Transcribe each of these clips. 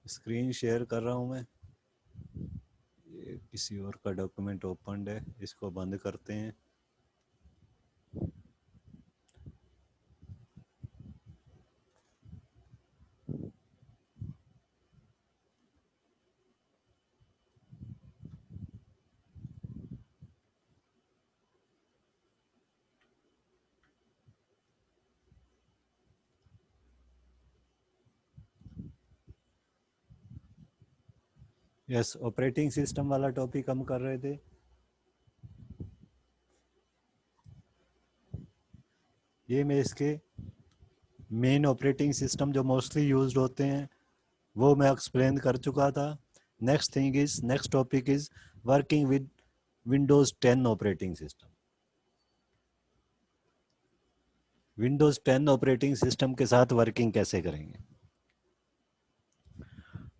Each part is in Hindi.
स्क्रीन शेयर कर रहा हूँ मैं। ये किसी और का डॉक्यूमेंट ओपन है, इसको बंद करते हैं। यस, ऑपरेटिंग सिस्टम वाला टॉपिक हम कर रहे थे। ये मैं इसके मेन ऑपरेटिंग सिस्टम जो मोस्टली यूज्ड होते हैं वो मैं एक्सप्लेन कर चुका था। Next topic is working with Windows 10 operating system. Windows 10 operating system के साथ वर्किंग कैसे करेंगे।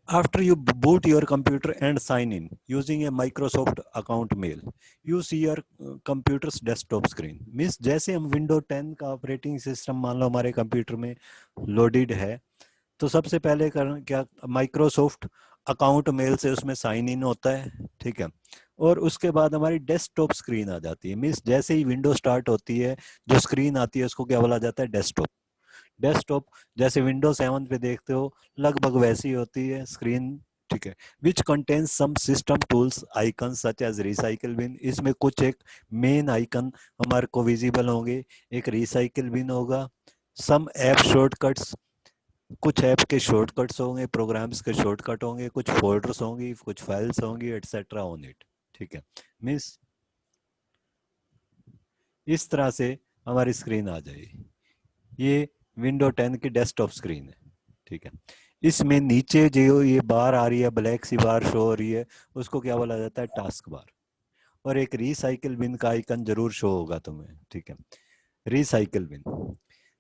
After you boot your computer and sign in using a Microsoft account mail, you see your computer's desktop screen. Means जैसे हम विंडो 10 का ऑपरेटिंग सिस्टम मान लो हमारे कंप्यूटर में लोडेड है, तो सबसे पहले क्या माइक्रोसॉफ्ट अकाउंट मेल से उसमें साइन इन होता है, ठीक है। और उसके बाद हमारी डेस्कटॉप स्क्रीन आ जाती है। मीन्स जैसे ही विंडो स्टार्ट होती है, जो स्क्रीन आती है उसको क्या बोला जाता है, डेस्कटॉप। डेस्कटॉप जैसे विंडो 7 पे देखते हो लगभग वैसी होती है स्क्रीन, ठीक है। Which contains some system tools icon such as recycle bin. इसमें कुछ एक मेन आइकन हमारे को विजिबल होंगे। एक रिसाइकिल बिन होगा, सम ऐप शॉर्टकट्स, कुछ ऐप के शॉर्टकट्स होंगे, प्रोग्राम्स के शॉर्टकट होंगे, कुछ फोल्डर्स होंगी, कुछ फाइल्स होंगी, एटसेट्रा ऑन इट, ठीक है। मीन्स इस तरह से हमारी स्क्रीन आ जाएगी। ये विंडो 10 की डेस्कटॉप स्क्रीन है, ठीक है। इसमें नीचे जो ये बार आ रही है, ब्लैक सी बार शो हो रही है, उसको क्या बोला जाता है, टास्क बार। और एक रिसाइकिल बिन का आइकन जरूर शो होगा तुम्हें, ठीक है। Recycle bin,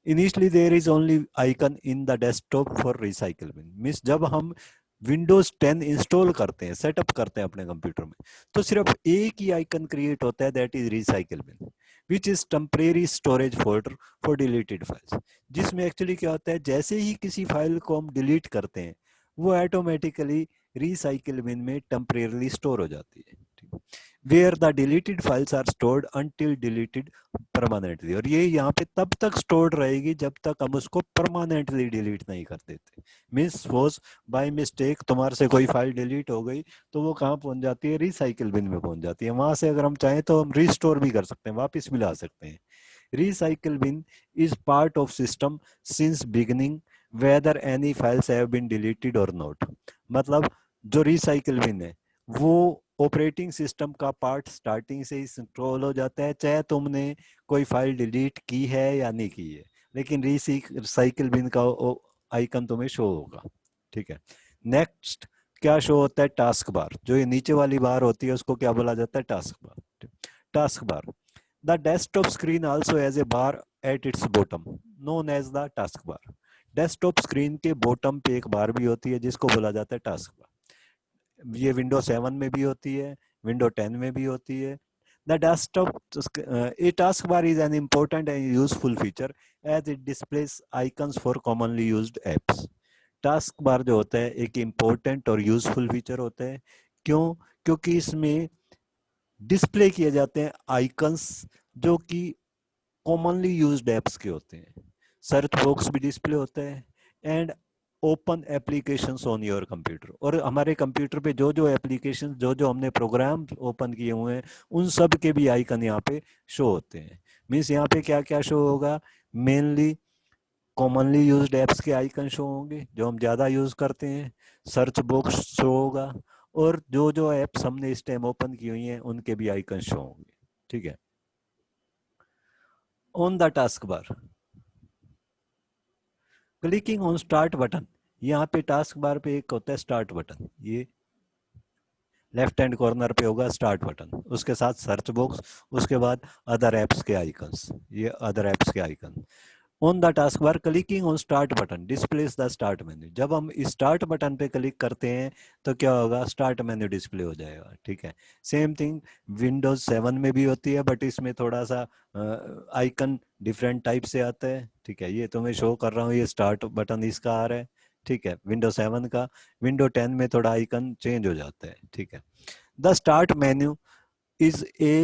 initially there is only icon in the desktop for recycle bin. Means जब हम विंडोज 10 इंस्टॉल करते हैं, सेटअप करते हैं अपने कंप्यूटर में, तो सिर्फ एक ही आइकन क्रिएट होता है, that is recycle bin, which is temporary storage folder for deleted files. जिसमें एक्चुअली क्या होता है, जैसे ही किसी फाइल को हम डिलीट करते हैं, वो ऑटोमेटिकली रिसाइकिल बिन में टेम्परेरली स्टोर हो जाती है, ठीक है। Where the deleted files are stored until deleted permanently. और ये यहाँ पे तब तक स्टोर्ड रहेगी जब तक हम उसको परमानेंटली डिलीट नहीं कर देते। मीन्स सपोज बाय मिस्टेक तुम्हारे से कोई फाइल डिलीट हो गई, तो वो कहाँ पहुंच जाती है, रिसाइकिल बिन में पहुंच जाती है। वहां से अगर हम चाहें तो हम रिस्टोर भी कर सकते हैं, वापस मिला सकते हैं। Recycle bin is part of system since beginning whether any files have been deleted or not. मतलब जो रिसाइकिल बिन है वो ऑपरेटिंग सिस्टम का पार्ट स्टार्टिंग से ही इंस्टॉल हो जाता है, चाहे तुमने कोई फाइल डिलीट की है या नहीं की है, लेकिन रिसाइकिल बिन का आइकन तुम्हें शो होगा, ठीक है। नेक्स्ट क्या शो होता है, टास्क बार। जो ये नीचे वाली बार होती है उसको क्या बोला जाता है, task bar. Task bar, the desktop screen also as a bar at its bottom known as the task bar. Desktop screen के बॉटम पे एक बार भी होती है जिसको बोला जाता है टास्क बार। ये विंडो 7 में भी होती है, विंडो 10 में भी होती है। The desktop a task bar is an important and useful feature as it displays icons for commonly used apps. Task bar जो होता है एक इम्पोर्टेंट और यूजफुल फीचर होता है। क्यों? क्योंकि इसमें डिस्प्ले किए जाते हैं आइकन्स जो कि कॉमनली यूज्ड एप्स के होते हैं। सर्च बॉक्स भी डिस्प्ले होता है and open applications on your computer. और हमारे कंप्यूटर पे जो जो एप्लीकेशन, जो जो हमने प्रोग्राम ओपन किए हुए हैं, उन सब के भी आइकन यहाँ पे शो होते हैं। मीन्स यहाँ पे क्या क्या शो होगा, मेनली कॉमनली यूज्ड एप्स के आइकन शो होंगे जो हम ज़्यादा यूज़ करते हैं, सर्च बॉक्स शो होगा, और जो जो एप्स हमने इस टाइम ओपन की हुई हैं उनके भी आइकन शो होंगे, ठीक है। On the task bar, clicking on start button. यहाँ पे टास्क बार पे एक होता है स्टार्ट बटन, ये लेफ्ट हैंड कॉर्नर पे होगा स्टार्ट बटन, उसके साथ सर्च बॉक्स, उसके बाद अदर एप्स के आइकन्स, ये अदर एप्स के icon. On the task bar clicking on start button displace the start menu. जब हम स्टार्ट बटन पे क्लिक करते हैं तो क्या होगा, स्टार्ट मेन्यू डिस्प्ले हो जाएगा, ठीक है। सेम थिंग विंडोज 7 में भी होती है, बट इसमें थोड़ा सा आइकन डिफरेंट टाइप से आता है, ठीक है। ये तो मैं शो कर रहा हूँ, ये स्टार्ट बटन इसका आ रहा है, ठीक है, विंडो 7 का। विंडो 10 में थोड़ा आइकन चेंज हो जाता है, ठीक है। The start menu is a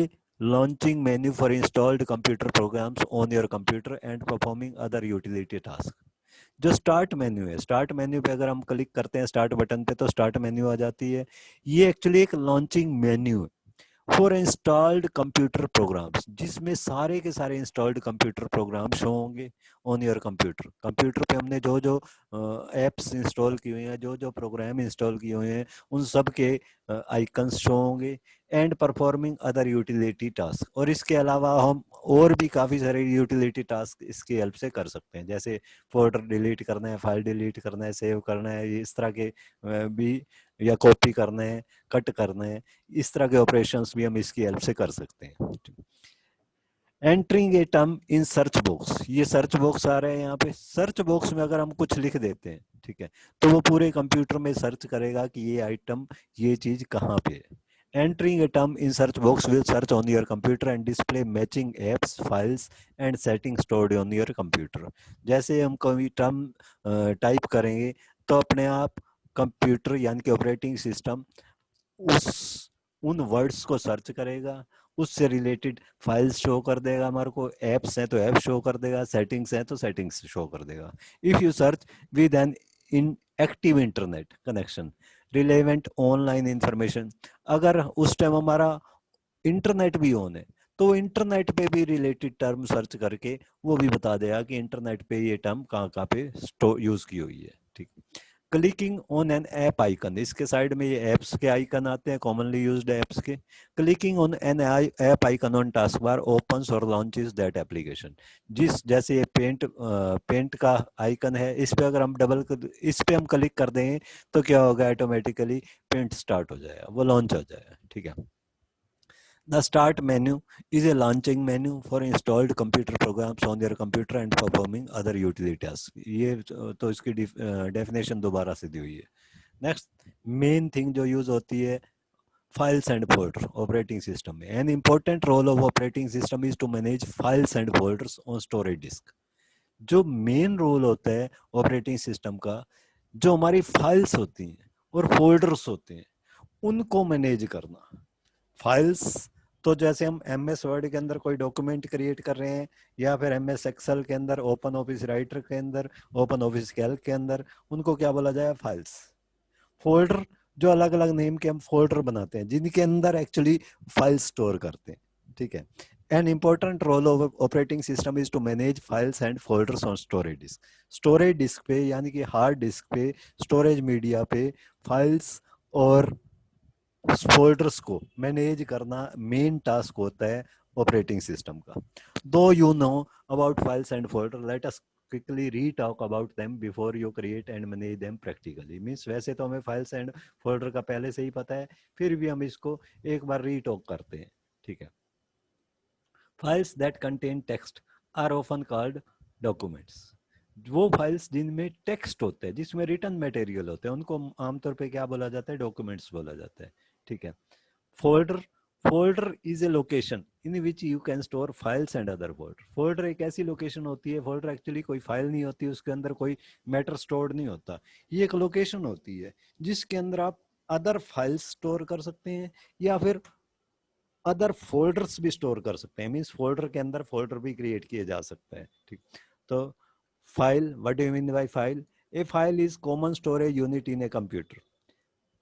launching menu for installed computer programs on your computer and performing other utility tasks। जो स्टार्ट मेन्यू है, स्टार्ट मेन्यू पे अगर हम क्लिक करते हैं स्टार्ट बटन पे तो स्टार्ट मेन्यू आ जाती है। ये एक्चुअली एक लॉन्चिंग मेन्यू है फॉर इंस्टॉल्ड कंप्यूटर प्रोग्राम्स, जिसमें सारे के सारे इंस्टॉल्ड कंप्यूटर प्रोग्राम शो होंगे ऑन योर कंप्यूटर। कंप्यूटर पे हमने जो जो एप्स इंस्टॉल किए हुए हैं, जो जो प्रोग्राम इंस्टॉल किए हुए हैं, उन सब के आइकन्स शो होंगे। And performing other utility task, और इसके अलावा हम और भी काफ़ी सारे यूटिलिटी टास्क इसकी हेल्प से कर सकते हैं, जैसे फोल्डर डिलीट करना है, फाइल डिलीट करना है, सेव करना है, इस तरह के भी, या कॉपी करना है, कट करना है, इस तरह के ऑपरेशंस भी हम इसकी हेल्प से कर सकते हैं। Entering a term in search box, ये सर्च बॉक्स आ रहे हैं यहाँ पे। सर्च बॉक्स में अगर हम कुछ लिख देते हैं, ठीक है, तो वो पूरे कंप्यूटर में सर्च करेगा कि ये आइटम, ये चीज कहाँ पे है। Entering a term in search box will search on your computer and display matching apps, files and settings stored on your computer। जैसे हम कोई टर्म टाइप करेंगे तो अपने आप कंप्यूटर यानी कि ऑपरेटिंग सिस्टम उस उन वर्ड्स को सर्च करेगा, उससे रिलेटेड फाइल्स शो कर देगा हमारे को, एप्स हैं तो ऐप शो कर देगा, सेटिंग्स हैं तो सेटिंग्स शो कर देगा। If you search with an in active internet connection relevant online information, अगर उस टाइम हमारा इंटरनेट भी ऑन है तो इंटरनेट पे भी रिलेटेड टर्म सर्च करके वो भी बता देगा कि इंटरनेट पे ये टर्म कहाँ कहाँ पे यूज की हुई है, ठीक। Clicking on an app icon, इसके साइड में ये ऐप्स के आइकन आते हैं, कॉमनली यूज्ड ऐप्स के। Clicking on an app icon on task bar opens और लॉन्चेस दैट एप्लीकेशन, जिस जैसे ये पेंट का आइकन है, इस पे अगर हम इस पे हम क्लिक कर दें तो क्या होगा, ऑटोमेटिकली पेंट स्टार्ट हो जाएगा, वो लॉन्च हो जाएगा, ठीक है। The start menu is a launching menu for installed computer programs on your computer and performing other utility tasks। ये तो इसकी डेफिनेशन दोबारा से दी हुई है। नेक्स्ट मेन थिंग जो यूज होती है files and folder operating system में। An important role of operating system is to manage files and folders on storage disk. जो मेन रोल होता है ऑपरेटिंग सिस्टम का, जो हमारी फाइल्स होती हैं और फोल्डर्स होते हैं उनको मैनेज करना। फाइल्स तो जैसे हम एम एस वर्ड के अंदर कोई डॉक्यूमेंट क्रिएट कर रहे हैं, या फिर एम एस एक्सेल के अंदर, ओपन ऑफिस राइटर के अंदर, ओपन ऑफिस कैल्क के अंदर, उनको क्या बोला जाए, फाइल्स। फोल्डर जो अलग अलग नेम के हम फोल्डर बनाते हैं जिनके अंदर एक्चुअली फाइल स्टोर करते हैं, ठीक है। An important role of operating system is to manage files and folders on storage disk. Storage disk पे यानी कि हार्ड डिस्क पे, स्टोरेज मीडिया पे फाइल्स और फोल्डर्स को मैनेज करना मेन टास्क होता है ऑपरेटिंग सिस्टम का। Do you know about files and folder, let us quickly re talk about them before you create and manage them practically. Means वैसे तो हमें फाइल्स एंड फोल्डर का पहले से ही पता है, फिर भी हम इसको एक बार री टॉक करते हैं, ठीक है। Files that contain text are often called documents. वो फाइल्स जिनमें टेक्स्ट होते हैं, जिसमें रिटन मटेरियल होते हैं, उनको आमतौर पे क्या बोला जाता है, डॉक्यूमेंट्स बोला जाता है, ठीक है। Folder, folder is a location in which you can store files and other folder. Folder एक ऐसी लोकेशन होती है, फोल्डर एक्चुअली कोई फाइल नहीं होती, उसके अंदर कोई मैटर स्टोर्ड नहीं होता, ये एक लोकेशन होती है जिसके अंदर आप अदर फाइल्स स्टोर कर सकते हैं या फिर अदर फोल्डर्स भी स्टोर कर सकते हैं। मीन्स फोल्डर के अंदर फोल्डर भी क्रिएट किए जा सकते हैं, ठीक। तो file, what do you mean by file? A file is common storage unit in a computer,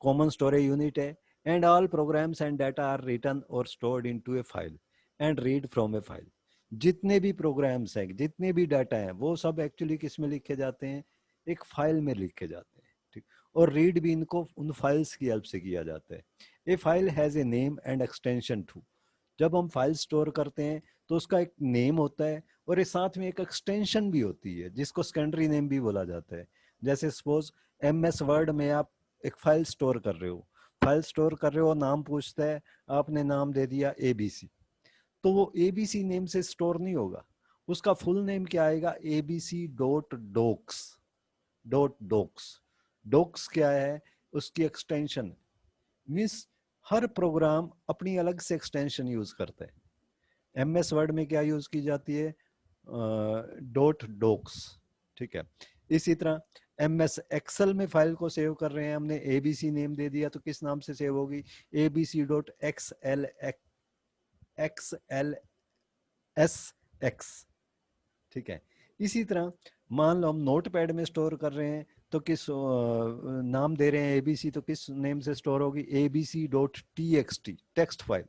common storage unit है, and all programs and data are written or stored into a file and read from a file. जितने भी प्रोग्राम्स हैं, जितने भी डाटा हैं, वो सब एक्चुअली किस में लिखे जाते हैं, एक फाइल में लिखे जाते हैं, ठीक। और रीड भी इनको उन फाइल्स की हेल्प से किया जाता है। A file has a name and extension too. जब हम फाइल स्टोर करते हैं तो उसका एक नेम होता है और एक साथ में एक एक्सटेंशन भी होती है जिसको सेकेंडरी नेम भी बोला जाता है। जैसे सपोज एम एस वर्ड में आप एक फाइल स्टोर कर रहे हो, फाइल स्टोर कर रहे हो, नाम पूछता है, आपने नाम दे दिया एबीसी, तो वो एबीसी नेम से स्टोर नहीं होगा, उसका फुल नेम क्या आएगा, ABC dot docs, dot docs. Docs क्या है, उसकी एक्सटेंशन। मीन्स हर प्रोग्राम अपनी अलग से एक्सटेंशन यूज करता है। एम एस वर्ड में क्या यूज की जाती है, डॉट डॉक्स, ठीक है। इसी तरह MS एक्सेल में फाइल को सेव कर रहे हैं, हमने ABC नेम दे दिया तो किस नाम से सेव होगी, abc.xlsx, ठीक है। इसी तरह मान लो हम नोटपैड में स्टोर कर रहे हैं तो किस नाम दे रहे हैं ABC, तो किस नेम से स्टोर होगी, abc.txt, टेक्स्ट फाइल।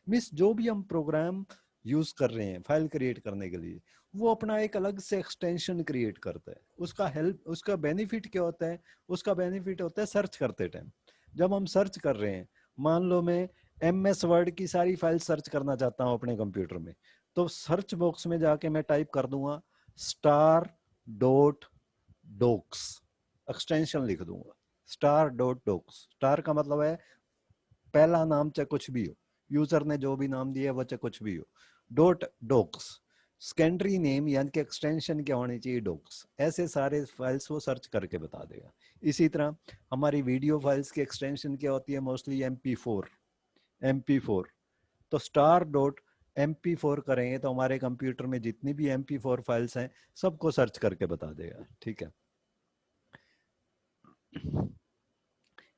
मीन्स जो भी हम प्रोग्राम यूज कर रहे हैं फाइल क्रिएट करने के लिए, वो अपना एक अलग से एक्सटेंशन क्रिएट करता है। उसका हेल्प, उसका बेनिफिट क्या होता है, उसका बेनिफिट होता है सर्च करते टाइम। जब हम सर्च कर रहे हैं, मान लो मैं MS वर्ड की सारी फाइल सर्च करना चाहता हूँ अपने कंप्यूटर में, तो सर्च बॉक्स में जाके मैं टाइप कर दूंगा star.docs, एक्सटेंशन लिख दूंगा star.docs। स्टार का मतलब है पहला नाम चाहे कुछ भी हो, यूजर ने जो भी नाम दिया है वो चाहे कुछ भी हो, .docs। सेकेंडरी नेम यानी कि एक्सटेंशन क्या होनी चाहिए, डॉक्स। ऐसे सारे फाइल्स वो सर्च करके बता देगा। इसी तरह हमारी वीडियो फाइल्स की एक्सटेंशन क्या होती है, मोस्टली MP4। तो star.mp4 करेंगे तो हमारे कंप्यूटर में जितनी भी MP4 फाइल्स हैं सबको सर्च करके बता देगा, ठीक है।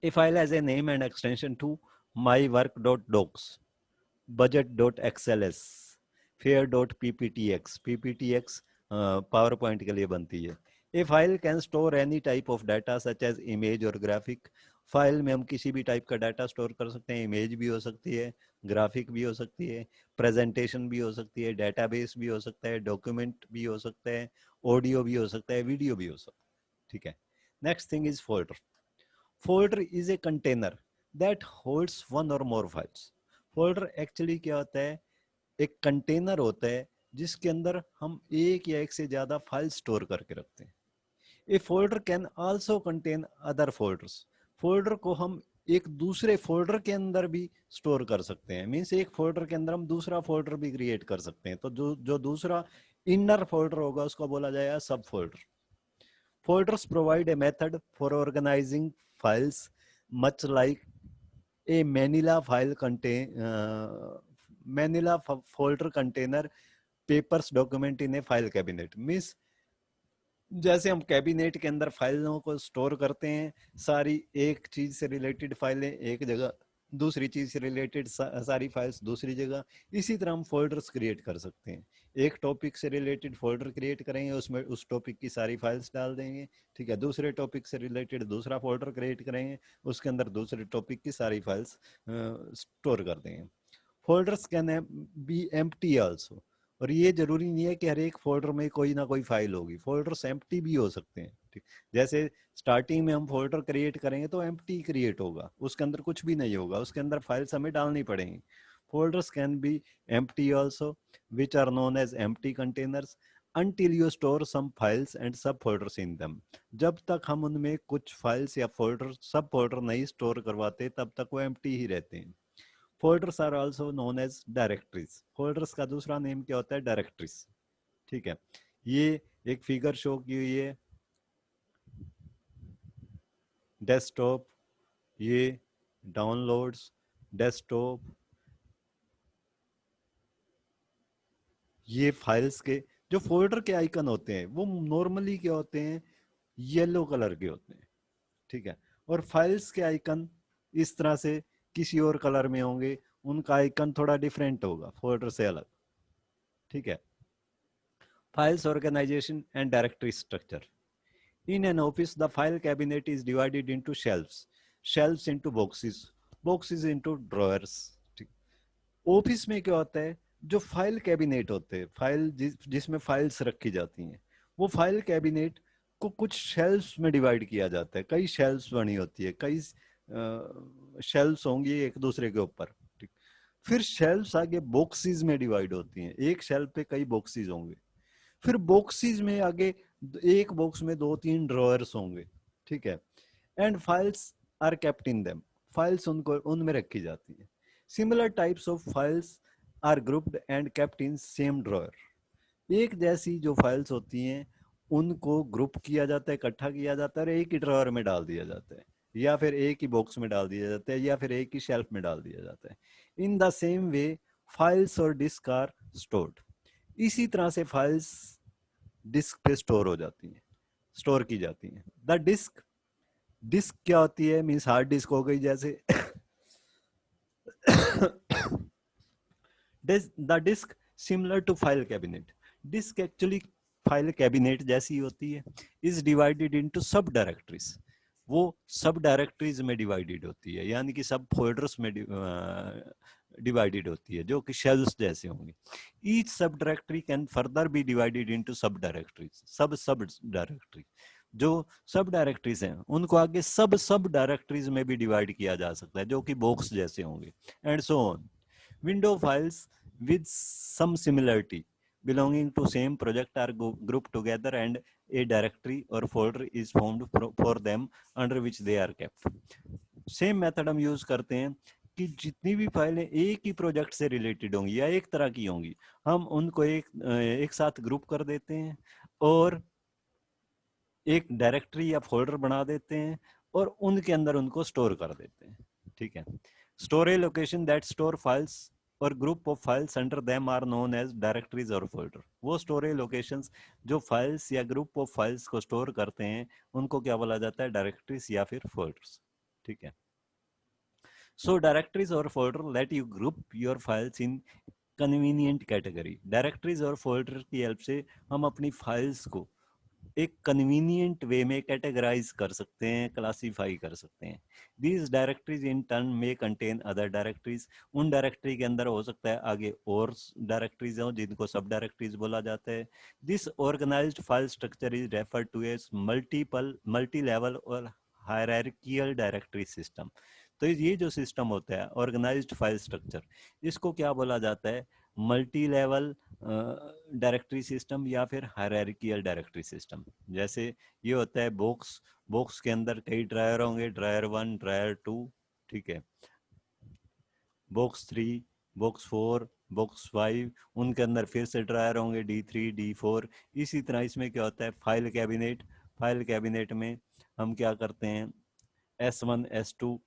A file has a name and extension to mywork.docs, budget.xls, fair.pptx, pptx PowerPoint के लिए बनती है। A file can store any type of data such as image or graphic. File में हम किसी भी टाइप का डाटा स्टोर कर सकते हैं, इमेज भी हो सकती है, ग्राफिक भी हो सकती है, प्रेजेंटेशन भी हो सकती है, डेटाबेस भी हो सकता है, डॉक्यूमेंट भी हो सकता है, ऑडियो भी हो सकता है, वीडियो भी हो सकता है, ठीक है। Next thing is folder. Folder is a container that holds one और मोर फाइल्स। फोल्डर एक्चुअली क्या होता है, एक कंटेनर होता है जिसके अंदर हम एक या एक से ज्यादा फाइल स्टोर करके रखते हैं। A folder can also contain other folders. Folder को हम एक दूसरे फोल्डर के अंदर भी स्टोर कर सकते हैं। मीन्स एक फोल्डर के अंदर हम दूसरा फोल्डर भी क्रिएट कर सकते हैं। तो जो जो दूसरा इनर फोल्डर होगा उसको बोला जाएगा सब folder. Folders provide a method for organizing files, much like a Manila folder container papers document in a file cabinet. Means जैसे हम कैबिनेट के अंदर फाइलों को स्टोर करते हैं, सारी एक चीज से रिलेटेड फाइलें एक जगह, दूसरी चीज से रिलेटेड सारी फाइल्स दूसरी जगह, इसी तरह हम फोल्डर्स क्रिएट कर सकते हैं। एक टॉपिक से रिलेटेड फोल्डर क्रिएट करेंगे, उसमें उस टॉपिक की सारी फाइल्स डाल देंगे, ठीक है। दूसरे टॉपिक से रिलेटेड दूसरा फोल्डर क्रिएट करेंगे, उसके अंदर दूसरे टॉपिक की सारी फाइल्स स्टोर कर देंगे। Folders can be empty also. और ये जरूरी नहीं है कि हर एक फोल्डर में कोई ना कोई फाइल होगी, फोल्डर्स एम्प्टी भी हो सकते हैं, ठीक। जैसे स्टार्टिंग में हम फोल्डर क्रिएट करेंगे तो एम्प्टी क्रिएट होगा, उसके अंदर कुछ भी नहीं होगा, उसके अंदर फाइल्स हमें डालनी पड़ेंगी। Folders can be empty also, which are known as empty containers until you store some files and सब folders in them। जब तक हम उनमें कुछ फाइल्स या फोल्डर सब फोल्डर नहीं स्टोर करवाते तब तक वो एम्प्टी ही रहते हैं। Folders are also known as directories. Folders का दूसरा नेम क्या होता है, डायरेक्टरीज, ठीक है। ये एक फिगर शो की हुई है, डेस्कटॉप, ये डाउनलोड्स, डेस्कटॉप, ये फाइल्स के जो फोल्डर के आइकन होते हैं वो नॉर्मली क्या होते हैं, येलो कलर के होते हैं, ठीक है। और फाइल्स के आइकन इस तरह से किसी और कलर में होंगे, उनका आइकन थोड़ा डिफरेंट होगा फोल्डर से अलग, ठीक है। Files organisation and directory structure. In an office, the file cabinet is divided into shelves, shelves into boxes, boxes into drawers। Office में क्या होता है, जो फाइल कैबिनेट होते हैं, फाइल जिसमें फाइल्स रखी जाती हैं, वो फाइल कैबिनेट को कुछ शेल्फ्स में डिवाइड किया जाता है। कई शेल्फ्स बनी होती है, कई शेल्फ्स होंगी एक दूसरे के ऊपर, ठीक। फिर शेल्फ्स आगे बॉक्सेस में डिवाइड होती हैं, एक शेल्फ पे कई बॉक्सेस होंगे। फिर बॉक्सेस में आगे एक बॉक्स में 2-3 ड्रॉअर्स होंगे, ठीक है। And files are kept in them, files उनको उनमें रखी जाती है। Similar types of files are grouped and kept in same drawer. एक जैसी जो फाइल्स होती हैं उनको ग्रुप किया जाता है, इकट्ठा किया जाता है और एक ही ड्रॉअर में डाल दिया जाता है, या फिर एक ही बॉक्स में डाल दिया जाता है, या फिर एक ही शेल्फ में डाल दिया जाता है। In the same way files और डिस्क आर स्टोर्ड। इसी तरह से फाइल्स डिस्क पे स्टोर हो जाती हैं। स्टोर की जाती हैं। द डिस्क, डिस्क क्या होती है, मीन्स हार्ड डिस्क हो गई जैसे the disk similar to file cabinet, disk actually file cabinet जैसी होती है, is divided into subdirectories, वो सब डायरेक्टरीज में डिवाइडेड होती है, यानी कि सब फोल्डर्स में डिवाइडेड होती है जो कि शेल्स जैसे होंगे। Each subdirectory can further be divided into subdirectories, subdirectory, जो सब डायरेक्टरीज हैं उनको आगे सब सब डायरेक्टरीज में भी डिवाइड किया जा सकता है जो कि बॉक्स जैसे होंगे, and so on. Window files with some similarity belonging to same project are grouped together and a directory or folder is formed for them under which they are kept। Same method हम यूज करते हैं कि जितनी भी फाइलें एक ही प्रोजेक्ट से रिलेटेड होंगी या एक तरह की होंगी, हम उनको एक साथ ग्रुप कर देते हैं और एक डायरेक्टरी या फोल्डर बना देते हैं और उनके अंदर उनको स्टोर कर देते हैं। ठीक है, storage location that store files or group of files under them are known as directories or folder. वो स्टोरेज लोकेशंस जो फाइल्स या ग्रुप ऑफ फाइल्स को स्टोर करते हैं उनको क्या बोला जाता है, डायरेक्टरीज या फिर फोल्डर्स। ठीक है, सो directories or folder let you group your files in convenient category. Directories or folder की हेल्प से हम अपनी फाइल्स को एक कन्वीनियंट वे में कैटेगराइज कर सकते हैं, क्लासीफाई कर सकते हैं। दीज डायरेक्टरीज इन टर्न में कंटेन अदर डायरेक्टरीज, उन डायरेक्टरी के अंदर हो सकता है आगे और डायरेक्टरीज हो जिनको सब डायरेक्टरीज बोला जाता है। This organised file structure is referred to as multi level or hierarchical directory system. तो ये जो सिस्टम होता है ऑर्गेनाइज्ड फाइल स्ट्रक्चर, इसको क्या बोला जाता है, मल्टी लेवल डायरेक्टरी सिस्टम या फिर हायरार्कियल डायरेक्टरी सिस्टम। जैसे ये होता है बॉक्स, बॉक्स के अंदर कई ड्रायर होंगे, ड्रायर 1, ड्रायर 2, ठीक है, बॉक्स 3, बॉक्स 4, बॉक्स 5, उनके अंदर फिर से ड्रायर होंगे D3, D4। इसी तरह इसमें क्या होता है, फाइल कैबिनेट, फाइल कैबिनेट में हम क्या करते हैं, S1, S2,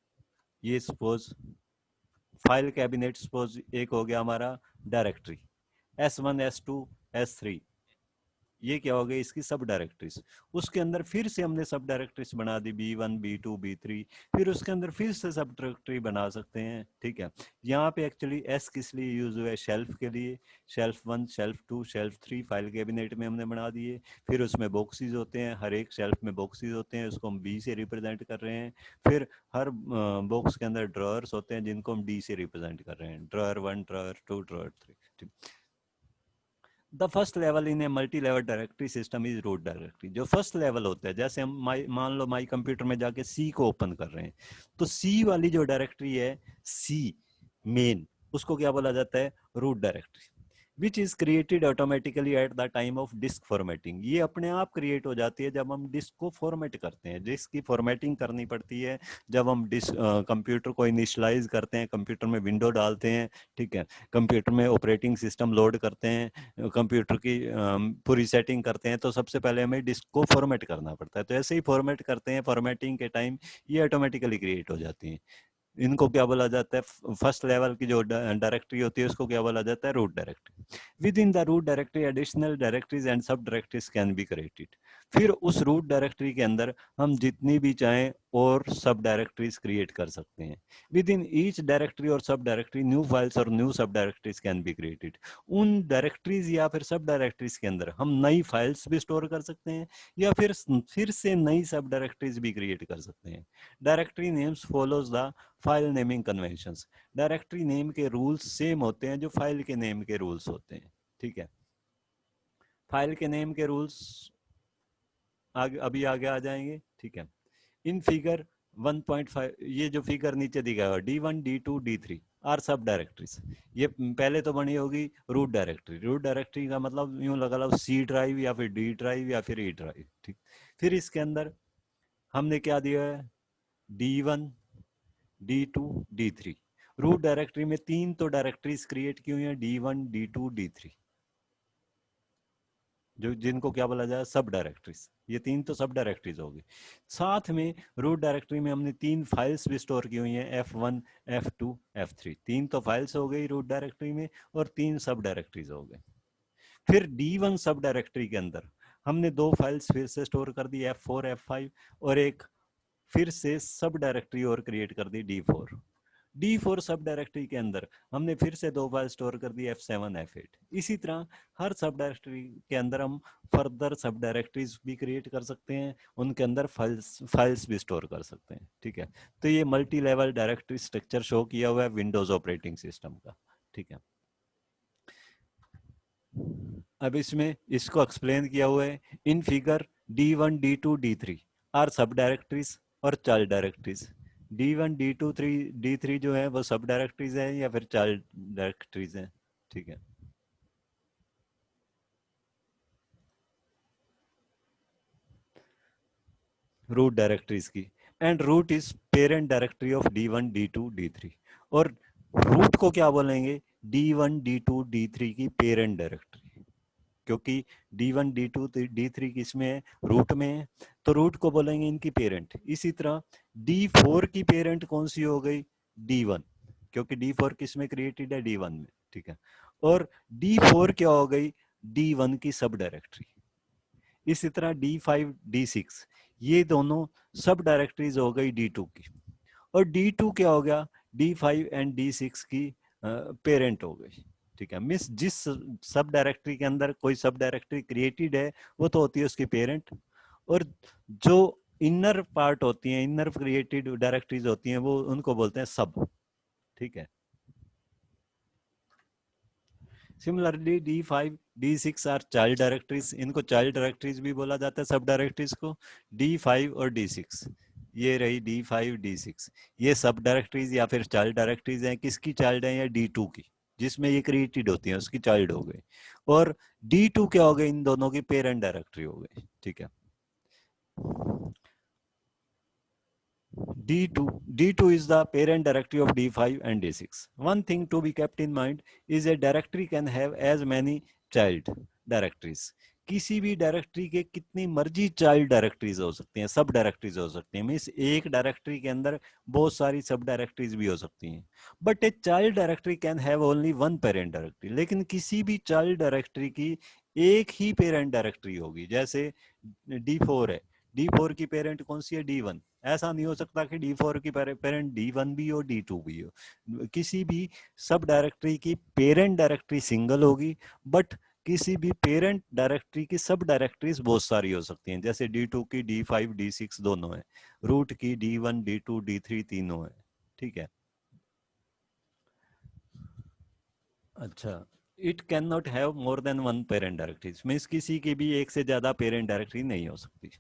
ये सपोज फाइल कैबिनेट सपोज एक हो गया हमारा डायरेक्टरी, S1, S2, S3, ये क्या हो गई इसकी सब डायरेक्टरीज। उसके अंदर फिर से हमने सब डायरेक्टरीज बना दी B1, B2, B3, फिर उसके अंदर फिर से सब डायरेक्टरी बना सकते हैं। ठीक है, यहाँ पे एक्चुअली S किस लिए यूज हुआ है, शेल्फ के लिए, shelf 1, shelf 2, shelf 3 file cabinet में हमने बना दिए। फिर उसमें बॉक्सेस होते हैं, हर एक शेल्फ में बॉक्सेस होते हैं, उसको हम B से रिप्रेजेंट कर रहे हैं। फिर हर बॉक्स के अंदर ड्रॉअर्स होते हैं जिनको हम D से रिप्रेजेंट कर रहे हैं, drawer 1, drawer 2, drawer 3। The first level in a multi level directory system is root directory. जो फर्स्ट लेवल होता है, जैसे हम मान लो माई कंप्यूटर में जाके सी को ओपन कर रहे हैं, तो सी वाली जो डायरेक्टरी है, सी मेन, उसको क्या बोला जाता है, root directory, which is created automatically at the time of disk formatting. ये अपने आप क्रिएट हो जाती है जब हम डिस्क को फॉर्मेट करते हैं, डिस्क की फॉर्मेटिंग करनी पड़ती है जब हम डिस्क कंप्यूटर को इनिशियलाइज करते हैं, कंप्यूटर में विंडो डालते हैं, ठीक है, कंप्यूटर में ऑपरेटिंग सिस्टम लोड करते हैं, कंप्यूटर की पूरी सेटिंग करते हैं, तो सबसे पहले हमें डिस्क को फॉर्मेट करना पड़ता है। तो ऐसे ही फॉर्मेट करते हैं, फॉर्मेटिंग के टाइम ये ऑटोमेटिकली क्रिएट हो जाती है। इनको क्या बोला जाता है, फर्स्ट लेवल की जो डायरेक्टरी होती है उसको क्या बोला जाता है, root directory. Within the root directory additional directories and subdirectories can be created. फिर उस रूट डायरेक्टरी के अंदर हम जितनी भी चाहें और सब डायरेक्टरीज क्रिएट कर सकते हैं। विद इन ईच डायरेक्टरी और सब डायरेक्टरी न्यू फाइल्स और न्यू सब डायरेक्टरीज कैन बी क्रिएटेड। उन डायरेक्टरीज या फिर सब डायरेक्टरीज के अंदर हम नई फाइल्स भी स्टोर कर सकते हैं या फिर से नई सब डायरेक्टरीज भी क्रिएट कर सकते हैं। Directory names follows the file naming conventions. Directory name के रूल्स सेम होते हैं जो फाइल के नेम के रूल्स होते हैं। ठीक है, फाइल के नेम के रूल्स अभी आगे आ जाएंगे। ठीक है, इन फिगर 1.5, ये जो फिगर नीचे दिखा है D1, D2, D3 आर सब डायरेक्टरीज। ये पहले तो बनी होगी रूट डायरेक्टरी, रूट डायरेक्टरी का मतलब यूं लगा लो C ड्राइव या फिर D ड्राइव या फिर E ड्राइव। ठीक, फिर इसके अंदर हमने क्या दिया है, D1, D2, D3। Root directory में तीन तो डायरेक्टरीज क्रिएट की हुई हैं, D1, D2, D3, जो जिनको क्या बोला जाए, सब डायरेक्टरीज। ये तीन तो सब डायरेक्टरीज होगी। साथ में रूट डायरेक्टरी में हमने तीन फाइल्स भी स्टोर की हुई हैं, F1, F2, F3। तीन तो फाइल्स हो गई रूट डायरेक्टरी में और तीन सब डायरेक्टरीज हो गए। फिर D1 सब डायरेक्टरी के अंदर हमने 2 फाइल्स फिर से स्टोर कर दी, F4 F5, और एक फिर से सब डायरेक्टरी और क्रिएट कर दी D4। D4 सब डायरेक्टरी के अंदर हमने फिर से 2 फाइल स्टोर कर दी, F7 F8। इसी तरह हर सब डायरेक्टरी के अंदर हम फर्दर सब डायरेक्टरीज भी क्रिएट कर सकते हैं, उनके अंदर फाइल्स भी स्टोर कर सकते हैं। ठीक है, तो ये multi level directory structure show किया हुआ है विंडोज ऑपरेटिंग सिस्टम का। ठीक है, अब इसमें इसको एक्सप्लेन किया हुआ है in figure. D1 D2 D3 are subdirectories or child directories. D1 D2 D3 जो है वो सब डायरेक्टरीज है या फिर चाइल्ड डायरेक्टरीज है। ठीक है, रूट डायरेक्टरीज की, and root is parent directory of D1 D2 D3। और रूट को क्या बोलेंगे? D1 D2 D3 की पेरेंट डायरेक्टरी, क्योंकि D1 D2 D3 किसमें है? रूट में है, तो रूट को बोलेंगे इनकी पेरेंट। इसी तरह D4 की पेरेंट कौन सी हो गई? D1, क्योंकि D4 किस में क्रिएटेड है? D1 में। ठीक है, और D4 क्या हो गई? D1 की सब डायरेक्टरी। इसी तरह D5 D6 ये दोनों सब डायरेक्टरीज हो गई D2 की, और D2 क्या हो गया? D5 एंड D6 की पेरेंट हो गई। ठीक है, मिस जिस सब डायरेक्टरी के अंदर कोई सब डायरेक्टरी क्रिएटेड है वो तो होती है उसकी पेरेंट, और जो इनर पार्ट होती हैं, इनर क्रिएटेड डायरेक्टरीज होती हैं, वो उनको बोलते हैं सब। ठीक है, similarly D5 D6 are child directories, इनको चाइल्ड डायरेक्टरीज भी बोला जाता है सब डायरेक्टरीज को। D5 और D6, ये रही D5 D6, ये सब डायरेक्टरीज या फिर चाइल्ड डायरेक्टरीज हैं। किसकी चाइल्ड है? या D2 की, जिसमें ये क्रिएटेड होती हैं उसकी चाइल्ड हो गई। और D2 क्या हो गई? इन दोनों की पेरेंट डायरेक्टरी हो गई। ठीक है, D2 is the parent directory of D5 and D6. One thing to be kept in mind is a directory can have as many child directories. किसी भी डायरेक्टरी के कितनी मर्जी चाइल्ड डायरेक्टरीज हो सकती हैं, सब डायरेक्टरीज हो सकती हैं। मीन्स एक डायरेक्टरी के अंदर बहुत सारी सब डायरेक्टरीज भी हो सकती हैं। But a child directory can have only one parent directory. लेकिन किसी भी चाइल्ड डायरेक्टरी की एक ही पेरेंट डायरेक्टरी होगी। जैसे D4 है, D4 की पेरेंट कौन सी है? D1। ऐसा नहीं हो सकता कि D4 की पेरेंट D1 भी हो D2 भी हो। किसी भी सब डायरेक्टरी की पेरेंट डायरेक्टरी सिंगल होगी, बट किसी भी पेरेंट डायरेक्टरी की सब डायरेक्टरीज बहुत सारी हो सकती हैं। जैसे D2 की D5 D6 दोनों है, रूट की D1 D2 D3 तीनों है। ठीक है, अच्छा, it can not have more than one parent directory, means किसी की भी एक से ज्यादा पेरेंट डायरेक्टरी नहीं हो सकती।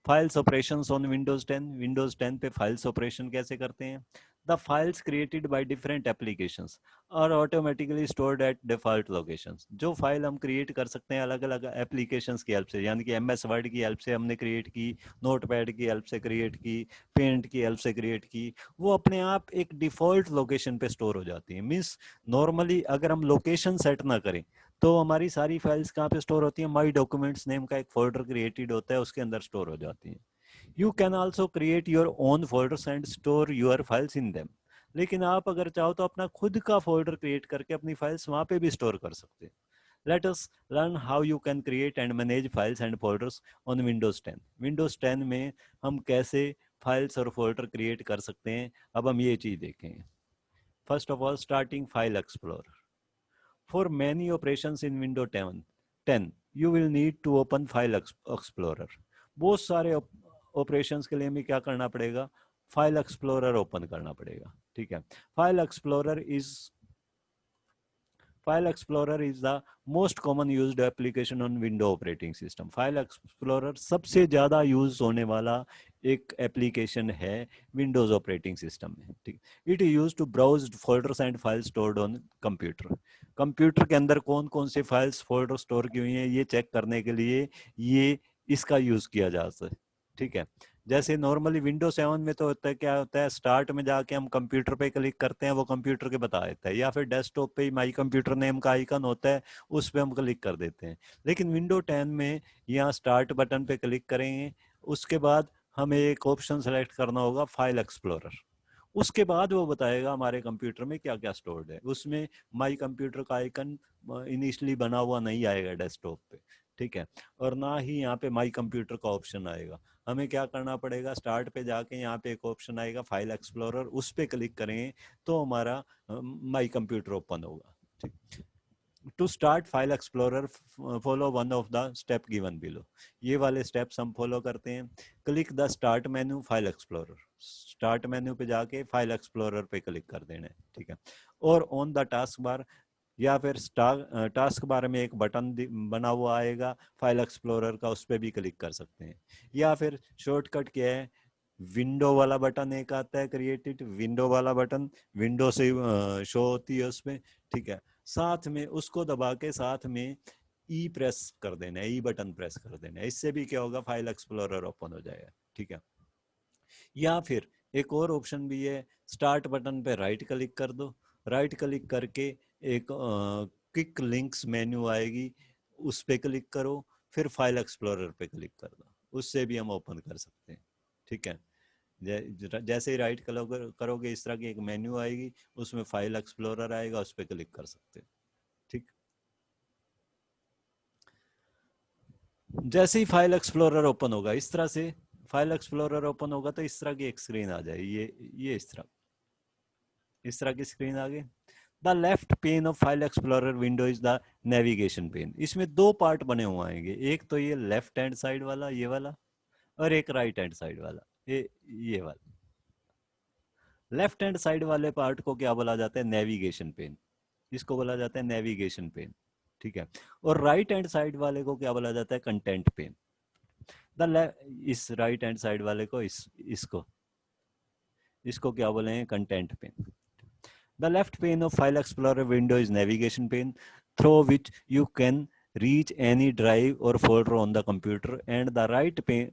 फाइल्स ऑपरेशंस ऑन विंडोज 10 पे फाइल्स ऑपरेशन कैसे करते हैं? The files created by different applications are automatically stored at default locations. जो फाइल हम क्रिएट कर सकते हैं अलग अलग एप्लीकेशंस की हेल्प से, यानी कि MS वर्ड की हेल्प से हमने क्रिएट की, नोटपैड की हेल्प से क्रिएट की, पेंट की हेल्प से क्रिएट की, वो अपने आप एक डिफॉल्ट लोकेशन पे स्टोर हो जाती है। मीन्स नॉर्मली अगर हम लोकेशन सेट ना करें तो हमारी सारी फाइल्स कहाँ पे स्टोर होती है? माई डॉक्यूमेंट्स नेम का एक फोल्डर क्रिएटेड होता है, उसके अंदर स्टोर हो जाती है। You can also create your own folders and store your files in them. लेकिन आप अगर चाहो तो अपना खुद का फोल्डर क्रिएट करके अपनी फाइल्स वहां पे भी स्टोर कर सकते हैं। Let us learn how you can create and manage files and folders on Windows 10। Windows 10 में हम कैसे फाइल्स और फोल्डर क्रिएट कर सकते हैं, अब हम ये चीज देखेंगे। First of all, starting file explorer. For many operations in Windows 10, you will need to open File Explorer। बहुत सारे ऑपरेशंस के लिए हमें क्या करना पड़ेगा? फाइल एक्सप्लोरर ओपन करना पड़ेगा। ठीक है, file explorer is file explorer is the most common used application on window operating system. File explorer सबसे ज्यादा यूज होने वाला एक एप्लीकेशन है विंडोज ऑपरेटिंग सिस्टम में। ठीक, it is use to browse folders and files stored on computer. Computer के अंदर कौन कौन से फाइल्स फोल्डर स्टोर की हुई हैं ये चेक करने के लिए ये इसका यूज किया जाता है। ठीक है, जैसे नॉर्मली विंडो 7 में तो होता है, क्या होता है, स्टार्ट में जाके हम कंप्यूटर पे क्लिक करते हैं, वो कंप्यूटर के बता देता है, या फिर डेस्कटॉप पे ही माई कंप्यूटर नेम का आइकन होता है, उस पर हम क्लिक कर देते हैं। लेकिन विंडो 10 में यहाँ स्टार्ट बटन पे क्लिक करेंगे, उसके बाद हमें एक ऑप्शन सेलेक्ट करना होगा फाइल एक्सप्लोरर। उसके बाद वो बताएगा हमारे कंप्यूटर में क्या क्या स्टोर्ड है। उसमें माई कंप्यूटर का आइकन इनिशियली बना हुआ नहीं आएगा डेस्कटॉप पे, ठीक है, और ना ही यहाँ पे माई कंप्यूटर का ऑप्शन आएगा। हमें क्या करना पड़ेगा, स्टार्ट पे जाके यहाँ पे एक ऑप्शन आएगा फाइल एक्सप्लोरर, उस पे क्लिक करें तो हमारा माई कंप्यूटर ओपन होगा। ठीक, to start file explorer follow one of the step given below. ये वाले स्टेप्स हम फॉलो करते हैं। Click the start menu file explorer, start menu पे जाके फाइल एक्सप्लोरर पे क्लिक कर देना है। ठीक है, और ऑन द टास्क बार या फिर टास्क बार में एक बटन बना हुआ आएगा फाइल एक्सप्लोरर का, उस पर भी क्लिक कर सकते हैं। या फिर शॉर्टकट क्या है, विंडो वाला बटन एक आता है, क्रिएटेड विंडो वाला बटन, विंडो से शो होती है उसमें। ठीक है, साथ में उसको दबा के साथ में ई प्रेस कर देना है, ई बटन प्रेस कर देना है। इससे भी क्या होगा, फाइल एक्सप्लोरर ओपन हो जाएगा। ठीक है, या फिर एक और ऑप्शन भी है, स्टार्ट बटन पे राइट क्लिक कर दो, राइट क्लिक करके एक क्विक लिंक्स मेन्यू आएगी, उस पे क्लिक करो, फिर फाइल एक्सप्लोरर पे क्लिक कर दो, उससे भी हम ओपन कर सकते हैं। ठीक है, जैसे ही राइट करोगे इस तरह की एक मेन्यू आएगी, उसमें फाइल एक्सप्लोरर आएगा, उस पर क्लिक कर सकते हैं। ठीक, जैसे ही फाइल एक्सप्लोरर ओपन होगा इस तरह से, फाइल एक्सप्लोरर ओपन होगा तो इस तरह की एक स्क्रीन आ जाएगी, ये इस तरह की स्क्रीन आ गई। The left pane of file explorer window is the navigation pane. इसमें दो पार्ट बने हुए आएंगे, एक तो ये लेफ्ट हैंड साइड वाला, ये वाला, और एक राइट हैंड साइड वाला, ये वाला। लेफ्ट हैंड साइड वाले पार्ट को क्या बोला जाता है, नेविगेशन पेन, इसको बोला जाता है नेविगेशन पेन। ठीक है, और राइट हैंड साइड वाले को क्या बोला जाता है, कंटेंट पेन। इस राइट हैंड साइड वाले को इसको इसको क्या बोले, content pane. The left pane of file explorer window is navigation pane through which you can reach any drive or folder on the computer, and the right pane,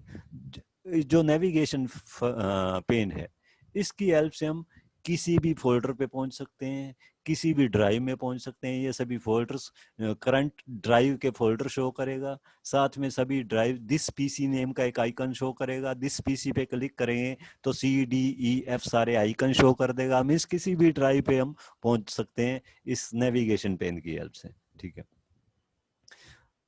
जो नेविगेशन पेन है, इसकी हेल्प से हम किसी भी फोल्डर पे पहुंच सकते हैं, किसी भी ड्राइव में पहुंच सकते हैं। ये सभी फोल्डर्स करंट ड्राइव के फोल्डर शो करेगा, साथ में सभी ड्राइव दिस पीसी नेम का एक आइकन शो करेगा। दिस पीसी पे क्लिक करेंगे तो CDEF सारे आइकन शो कर देगा। मीन्स किसी भी ड्राइव पे हम पहुंच सकते हैं इस नेविगेशन पेन की हेल्प से। ठीक है,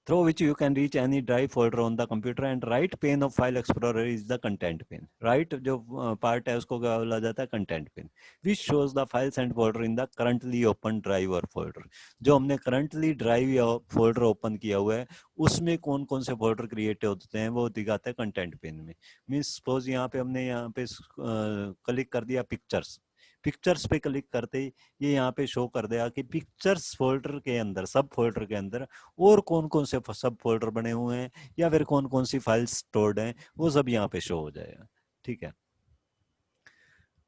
through which you can reach any drive folder on the computer, and right pane of file explorer is the content pane. Right जो part है उसको क्या बोला जाता है, content pane, which shows the files and folder in the currently open drive or folder. जो हमने currently drive या folder open किया हुआ है उसमें कौन कौन से folder create होते हैं वो दिखाता है content pane में। Means suppose यहाँ पे हमने यहाँ पे click कर दिया पिक्चर्स, पिक्चर्स पे क्लिक करते ही ये यहाँ पे शो कर देगा कि पिक्चर्स फोल्डर के अंदर, सब फोल्डर के अंदर और कौन कौन से सब फोल्डर बने हुए हैं या फिर कौन कौन सी फाइल्स स्टोर्ड हैं, वो सब यहाँ पे शो हो जाएगा। ठीक है,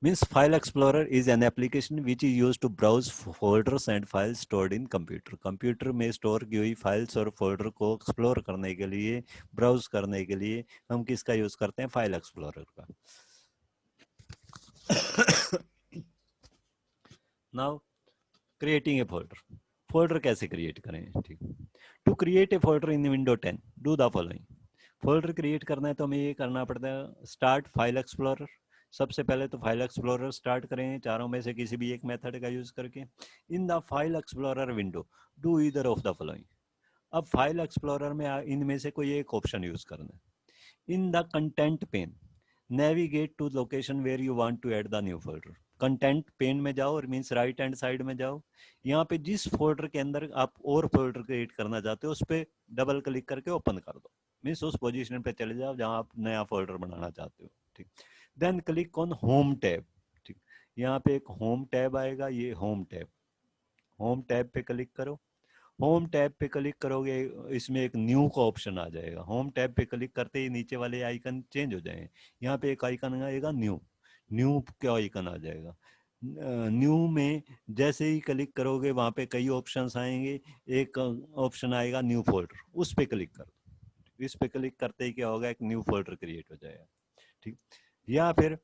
means file explorer is an application which is used to browse folders and files stored in computer. Computer में स्टोर की हुई फाइल्स और फोल्डर को एक्सप्लोर करने के लिए, ब्राउज करने के लिए हम किसका यूज करते हैं, फाइल एक्सप्लोरर का। Now creating a folder, folder कैसे क्रिएट करें। ठीक, to create a folder in window 10 do the following. Folder create करना है तो हमें ये करना पड़ता है, स्टार्ट फाइल एक्सप्लोरर। सबसे पहले तो फाइल एक्सप्लोरर स्टार्ट करें चारों में से किसी भी एक मेथड का यूज करके। In the file explorer window do either of the following. अब फाइल एक्सप्लोरर में इनमें से कोई एक ऑप्शन यूज करना है। In the content pane navigate to location where you want to add the new folder. Content pane में जाओ, और मींस राइट हैंड साइड में जाओ, यहाँ पे जिस फोल्डर के अंदर आप और फोल्डर क्रिएट करना चाहते हो उस पर डबल क्लिक करके ओपन कर दो। मीन्स उस पोजीशन पे चले जाओ जहां आप नया फोल्डर बनाना चाहते हो। ठीक, then click on home tab. ठीक, यहाँ पे एक होम टैब आएगा, ये होम टैब, होम टैब पे क्लिक करो। होम टैब पे क्लिक करोगे इसमें एक न्यू का ऑप्शन आ जाएगा। होम टैब पे क्लिक करते ही नीचे वाले आइकन चेंज हो जाएंगे, यहाँ पे एक आइकन आएगा न्यू, न्यू का आइकन आ जाएगा। न्यू में जैसे ही क्लिक करोगे वहां पे कई ऑप्शंस आएंगे, एक ऑप्शन आएगा न्यू फोल्डर, उस पे क्लिक करो। इस पे क्लिक करते ही क्या होगा, एक न्यू फोल्डर क्रिएट हो जाएगा। ठीक, या फिर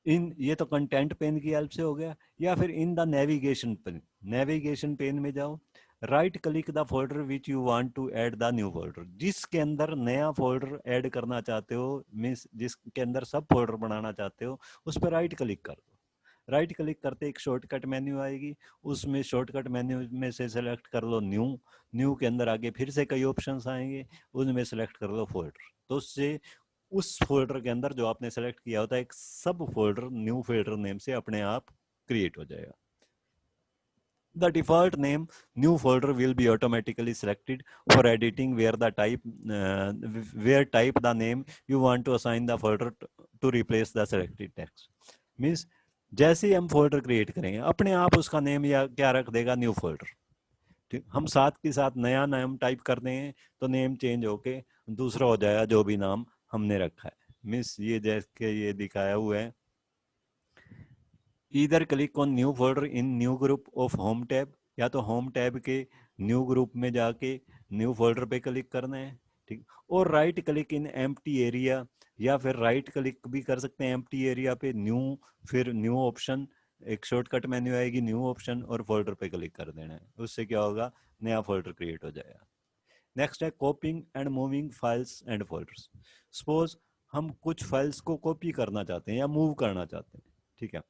इन, ये तो कंटेंट पेन की हेल्प से हो गया। या फिर in the navigation pane, navigation pane में जाओ, right click the folder which you want to add the new folder. जिसके अंदर नया फोल्डर ऐड करना चाहते हो, मीन्स जिसके अंदर सब फोल्डर बनाना चाहते हो, उस पर राइट क्लिक कर दो। राइट क्लिक करते एक शॉर्टकट मेन्यू आएगी, उसमें शॉर्टकट मेन्यू में से सेलेक्ट कर लो न्यू, न्यू के अंदर आगे फिर से कई ऑप्शंस आएंगे, उनमें सेलेक्ट कर लो फोल्डर। तो उससे उस फोल्डर के अंदर जो आपने सेलेक्ट किया होता है एक सब फोल्डर न्यू फोल्डर नेम से अपने आप क्रिएट हो जाएगा। The default name new folder will be automatically selected for editing where the where type the name you want to assign the folder to replace the selected text. Means जैसे ही हम फोल्डर क्रिएट करेंगे अपने आप उसका नेम या क्या रख देगा, न्यू फोल्डर। ठीक, हम साथ के साथ नया नाम टाइप कर देंगे तो नेम चेंज होके दूसरा हो जाएगा जो भी नाम हमने रखा है। मीन्स ये जैसे ये दिखाया हुआ है, इधर click on new folder in new group of home tab, या तो होम टैब के न्यू ग्रुप में जाके न्यू फोल्डर पे क्लिक करना है। ठीक, और right click in empty area, या फिर राइट क्लिक भी कर सकते हैं एम्प्टी एरिया पे, न्यू, फिर न्यू ऑप्शन, एक शॉर्टकट मेन्यू आएगी न्यू ऑप्शन और फोल्डर पे क्लिक कर देना है। उससे क्या होगा, नया फोल्डर क्रिएट हो जाएगा। नेक्स्ट है कॉपिंग and moving files and folders. Suppose हम कुछ फाइल्स को कॉपी करना चाहते हैं या मूव करना चाहते हैं। ठीक है,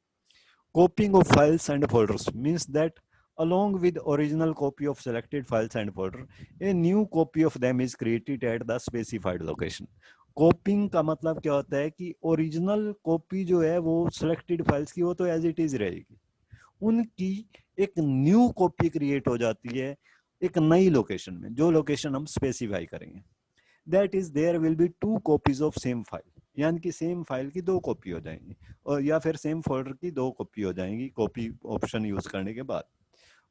copying of files and folders means that along with original copy of selected files and folder, a new copy of them is created at the specified location. कॉपिंग का मतलब क्या होता है कि ओरिजिनल कॉपी जो है वो सिलेक्टेड फाइल्स की वो तो एज इट इज रहेगी, उनकी एक न्यू कॉपी क्रिएट हो जाती है एक नई लोकेशन में, जो लोकेशन हम स्पेसिफाई करेंगे। That is there will be two copies of same file, यानी कि सेम फाइल की दो कॉपी हो जाएंगी, और या फिर सेम फोल्डर की दो कॉपी हो जाएंगी कॉपी ऑप्शन यूज करने के बाद।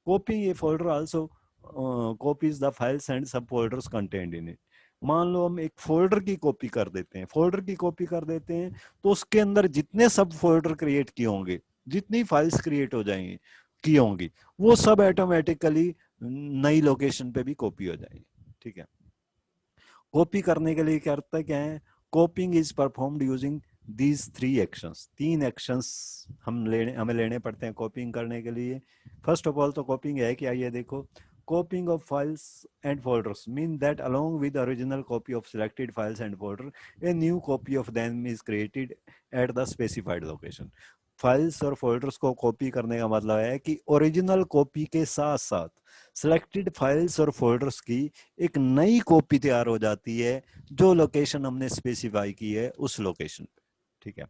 कॉपिंग ए folder also copies the files and sub folders content in it. मान लो हम एक फोल्डर की कॉपी कर देते हैं, फोल्डर की कॉपी कर देते हैं तो उसके अंदर जितने सब फोल्डर क्रिएट किए होंगे, जितनी फाइल्स क्रिएट हो जाएंगी की होंगी, वो सब ऑटोमेटिकली नई लोकेशन पे भी कॉपी हो जाएंगी। ठीक है, कॉपी करने के लिए करता क्या है, कॉपिंग is performed using these three actions. तीन एक्शंस हमें लेने पड़ते हैं कॉपिंग करने के लिए। फर्स्ट ऑफ ऑल तो कॉपिंग है क्या, ये देखो, copying of files and folders mean that along with the original copy of selected files and folder, a new copy of them is created at the specified location. Files और फोल्डर्स को कॉपी करने का मतलब है कि ओरिजिनल कॉपी के साथ साथ सिलेक्टेड फाइल्स और फोल्डर्स की एक नई कॉपी तैयार हो जाती है जो लोकेशन हमने स्पेसिफाई की है उस लोकेशन पे। ठीक है,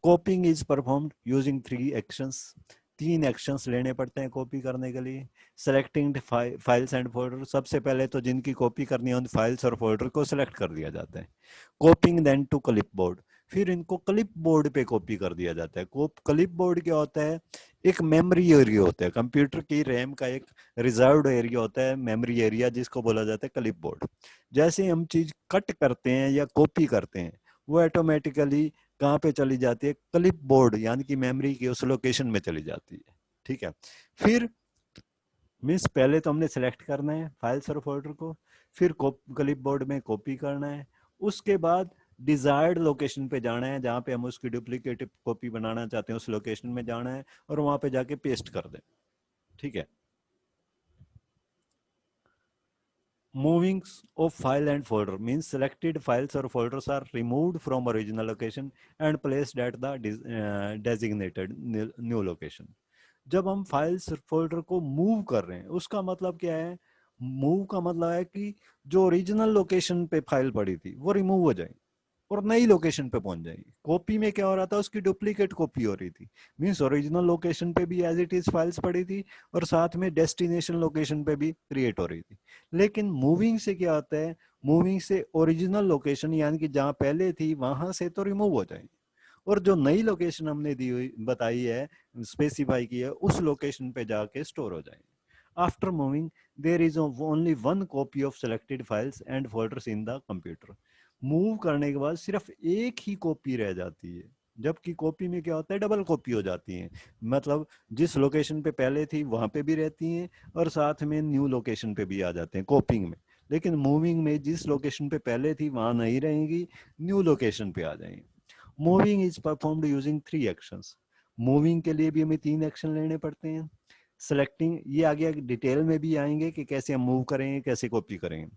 कॉपिंग is performed using three actions. तीन एक्शंस लेने पड़ते हैं कॉपी करने के लिए। सेलेक्टिंग फाइल्स एंड फोल्डर, सबसे पहले तो जिनकी कॉपी करनी है उन फाइल्स और फोल्डर को सिलेक्ट कर दिया जाता है। Copying then to clipboard, फिर इनको क्लिप बोर्ड पे कॉपी कर दिया जाता है। क्लिप बोर्ड क्या होता है, एक मेमोरी एरिया होता है, कंप्यूटर की रैम का एक रिजर्व्ड एरिया होता है, मेमोरी एरिया, जिसको बोला जाता है क्लिप बोर्ड। जैसे हम चीज कट करते हैं या कॉपी करते हैं वो ऑटोमेटिकली कहाँ पे चली जाती है, क्लिप बोर्ड यानी कि मेमोरी की उस लोकेशन में चली जाती है। ठीक है, फिर मीन्स पहले तो हमने सेलेक्ट करना है फाइल्स और फोल्डर को, फिर क्लिप बोर्ड में कॉपी करना है, उसके बाद डिजायर्ड लोकेशन पे जाना है जहाँ पे हम उसकी डुप्लीकेट कॉपी बनाना चाहते हैं, उस लोकेशन में जाना है और वहां पे जाके पेस्ट कर दें। ठीक है, moving of file and folder means selected files or folders are removed from original location and placed at the designated new location. जब हम फाइल्स फोल्डर को मूव कर रहे हैं उसका मतलब क्या है, मूव का मतलब है कि जो ओरिजिनल लोकेशन पे फाइल पड़ी थी वो रिमूव हो जाएगी और नई लोकेशन पे पहुंच जाएगी। कॉपी में क्या हो रहा था, उसकी डुप्लीकेट कॉपी हो रही थी, मींस ओरिजिनल लोकेशन पे भी एज इट इज फाइल्स पड़ी थी और साथ में डेस्टिनेशन लोकेशन पे भी क्रिएट हो रही थी। लेकिन मूविंग से क्या होता है, मूविंग से ओरिजिनल लोकेशन यानी कि जहां पहले थी वहां से तो रिमूव हो जाएगी और जो नई लोकेशन हमने दी हुई बताई है, स्पेसिफाई की है, उस लोकेशन पे जाके स्टोर हो जाएंगे। After moving there is only one copy of selected files and folders in the computer. Move करने के बाद सिर्फ एक ही कॉपी रह जाती है, जबकि कॉपी में क्या होता है, डबल कॉपी हो जाती है। मतलब जिस लोकेशन पे पहले थी वहां पे भी रहती हैं और साथ में न्यू लोकेशन पे भी आ जाते हैं कॉपिंग में। लेकिन मूविंग में जिस लोकेशन पे पहले थी वहां नहीं रहेंगी, न्यू लोकेशन पे आ जाएंगी। Moving is performed using three actions. Moving के लिए भी हमें तीन एक्शन लेने पड़ते हैं। सेलेक्टिंग, ये आगे डिटेल में भी आएंगे कि कैसे हम मूव करेंगे, कैसे कॉपी करेंगे।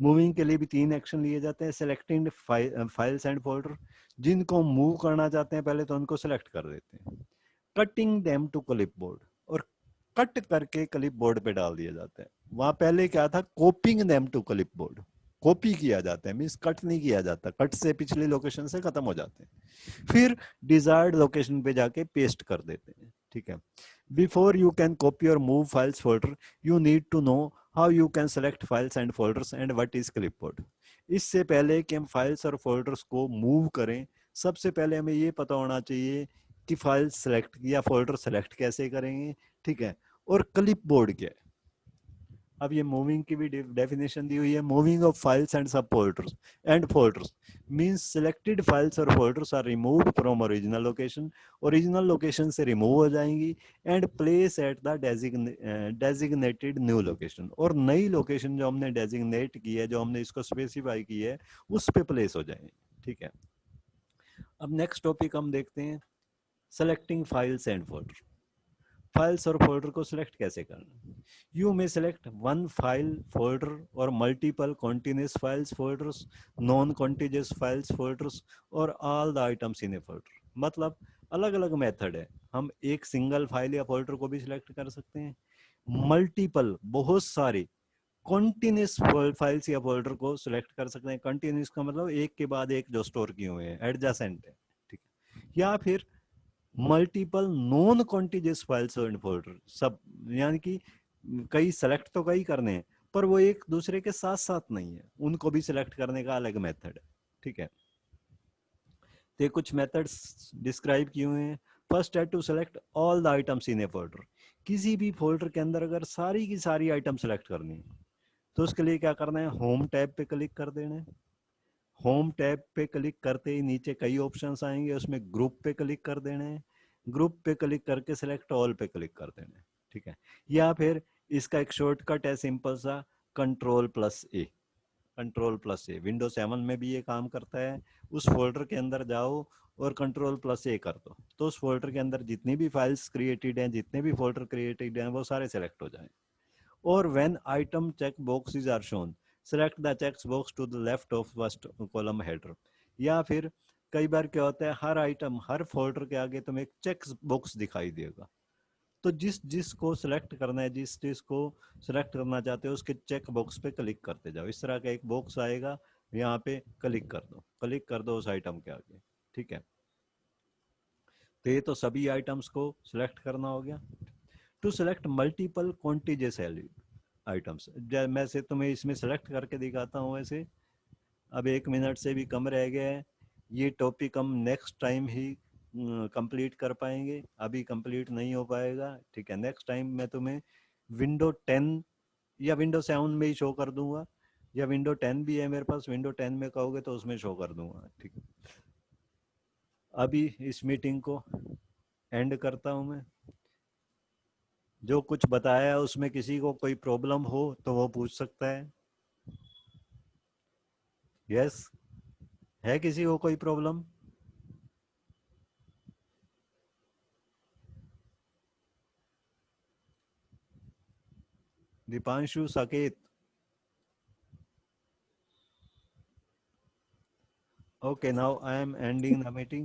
मूविंग के लिए भी तीन एक्शन लिए जाते हैं। सेलेक्टिंग फाइल्स एंड फोल्डर, जिनको मूव करना चाहते हैं पहले तो उनको सेलेक्ट कर देते हैं। कटिंग देम टू क्लिपबोर्ड, और कट करके क्लिपबोर्ड पे डाल दिया जाता है। वहां पहले क्या था, copying them to clipboard, copy किया जाता है, मीन्स कट नहीं किया जाता, कट से पिछली लोकेशन से खत्म हो जाते हैं, फिर डिजायर्ड लोकेशन पे जाके पेस्ट कर देते हैं। ठीक है, before you can copy or move files folder, you need to know how you can select files and folders and what is clipboard. इससे पहले कि हम फाइल्स और फोल्डर्स को मूव करें, सबसे पहले हमें ये पता होना चाहिए कि फाइल सेलेक्ट या फोल्डर सेलेक्ट कैसे करेंगे। ठीक है, और क्लिपबोर्ड क्या है। अब ये मूविंग की भी डेफिनेशन दी हुई है, moving of files and sub folders and folders means selected files और folders are removed from original location, original location से रिमूव हो जाएंगी and place at the designated new location, और नई लोकेशन जो हमने डेजिग्नेट की है, जो हमने इसको स्पेसिफाई की है, उस पे प्लेस हो जाएंगे। ठीक है, अब नेक्स्ट टॉपिक हम देखते हैं, selecting files and folder. Files और फोल्डर को सिलेक्ट कैसे करना। You may select one file folder or multiple continuous files folders, non continuous files folders, or all the items in a folder. मतलब अलग अलग मेथड है, हम एक सिंगल फाइल या फोल्डर को भी सिलेक्ट कर सकते हैं, मल्टीपल बहुत सारी कॉन्टिन्यूस फाइल्स या फोल्डर को सिलेक्ट कर सकते हैं। कंटिन्यूस का मतलब एक के बाद एक जो स्टोर किए हुए हैं, एडजेसेंट है। ठीक है, या फिर multiple non contiguous files and folder, सब यानी कि कई सेलेक्ट तो कई करने हैं, पर वो एक दूसरे के साथ साथ नहीं है, उनको भी सिलेक्ट करने का अलग मेथड है। ठीक है, तो कुछ मेथड्स डिस्क्राइब किए हुए हैं। फर्स्ट है to select all the items in a folder. किसी भी फोल्डर के अंदर अगर सारी की सारी आइटम सेलेक्ट करनी है, तो उसके लिए क्या करना है, होम टैब पे क्लिक कर देना है। होम टैब पे क्लिक करते ही नीचे कई ऑप्शंस आएंगे, उसमें ग्रुप पे क्लिक कर देना है। ग्रुप पे क्लिक करके सिलेक्ट ऑल पे क्लिक कर देना है। ठीक है, या फिर इसका एक शॉर्टकट है सिंपल सा, कंट्रोल+A। कंट्रोल+A विंडो 7 में भी ये काम करता है। उस फोल्डर के अंदर जाओ और कंट्रोल+A कर दो, तो उस फोल्डर के अंदर जितनी भी फाइल्स क्रिएटेड हैं, जितने भी फोल्डर क्रिएटेड हैं, वो सारे सेलेक्ट हो जाएं। or when item check boxes are shown, select the check box to the left of first column header। या फिर कई बार क्या होता है, हर आइटम हर फोल्डर के आगे तुम्हें एक चेक बॉक्स दिखाई देगा, तो जिस जिस को सिलेक्ट करना है, जिस जिस को सिलेक्ट करना चाहते हो, उसके चेक बॉक्स पे क्लिक करते जाओ। इस तरह का एक बॉक्स आएगा, यहाँ पे क्लिक कर दो, क्लिक कर दो उस आइटम के आगे। ठीक है, तो ये तो सभी आइटम्स को सिलेक्ट करना हो गया। टू सेलेक्ट मल्टीपल कॉन्टिजेस आइटम्स, मैं से तुम्हें इसमें सेलेक्ट करके दिखाता हूँ ऐसे। अब 1 मिनट से भी कम रह गया है, ये टॉपिक हम नेक्स्ट टाइम ही कंप्लीट कर पाएंगे, अभी कंप्लीट नहीं हो पाएगा। ठीक है, नेक्स्ट टाइम मैं तुम्हें विंडो 10 या विंडो 7 में ही शो कर दूंगा, या विंडो 10 भी है मेरे पास, विंडो 10 में कहोगे तो उसमें शो कर दूंगा। ठीक है, अभी इस मीटिंग को एंड करता हूं मैं। जो कुछ बताया उसमें किसी को कोई प्रॉब्लम हो तो वो पूछ सकता है। यस, है किसी को कोई problem? Deepanshu, Saket? Okay, now I am ending the meeting.